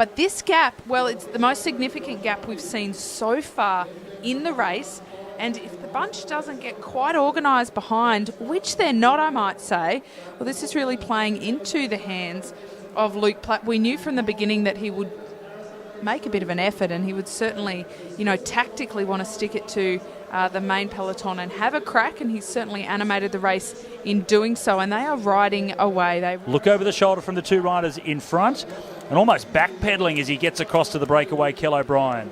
But this gap, well, it's the most significant gap we've seen so far in the race. And if the bunch doesn't get quite organised behind, which they're not, I might say, well, this is really playing into the hands of Luke Platt. We knew from the beginning that he would make a bit of an effort, and he would certainly, tactically want to stick it to the main peloton and have a crack, and he's certainly animated the race in doing so, and they are riding away. They look over the shoulder from the two riders in front and almost backpedaling as he gets across to the breakaway, Kel O'Brien.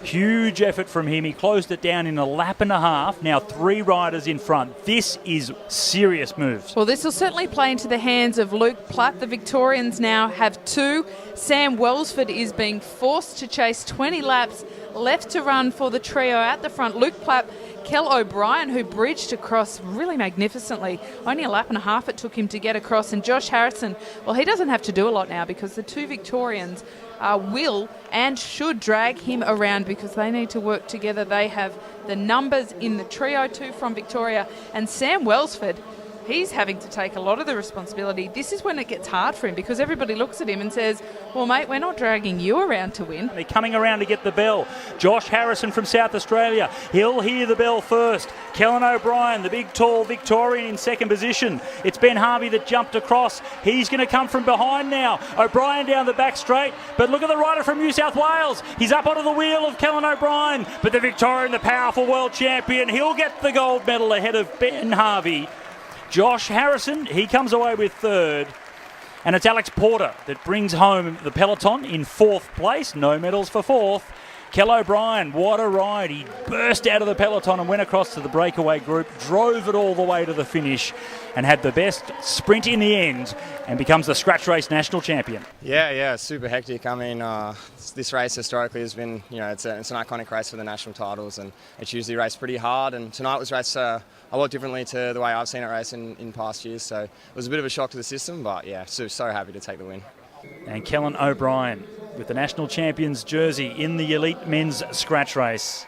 Huge effort from him. He closed it down in a lap and a half. Now 3 riders in front. This is serious moves. Well, this will certainly play into the hands of Luke Platt. The Victorians now have 2. Sam Welsford is being forced to chase 20 laps left to run for the trio at the front. Luke Platt, Kel O'Brien, who bridged across really magnificently. Only a lap and a half it took him to get across. And Josh Harrison, well, he doesn't have to do a lot now because the 2 Victorians will and should drag him around because they need to work together. They have the numbers in the trio, 2 from Victoria. And Sam Welsford, he's having to take a lot of the responsibility. This is when it gets hard for him because everybody looks at him and says, well, mate, we're not dragging you around to win. They're coming around to get the bell. Josh Harrison from South Australia. He'll hear the bell first. Kellen O'Brien, the big, tall Victorian, in second position. It's Ben Harvey that jumped across. He's going to come from behind now. O'Brien down the back straight. But look at the rider from New South Wales. He's up onto the wheel of Kellen O'Brien. But the Victorian, the powerful world champion, he'll get the gold medal ahead of Ben Harvey. Josh Harrison, he comes away with 3rd. And it's Alex Porter that brings home the peloton in 4th place. No medals for 4th. Kel O'Brien, what a ride. He burst out of the peloton and went across to the breakaway group, drove it all the way to the finish and had the best sprint in the end and becomes the scratch race national champion. Yeah, super hectic. I mean, this race historically has been, it's an iconic race for the national titles, and it's usually raced pretty hard, and tonight was raced a lot differently to the way I've seen it race in past years, so it was a bit of a shock to the system, but yeah, so happy to take the win. And Kellen O'Brien with the national champions jersey in the elite men's scratch race.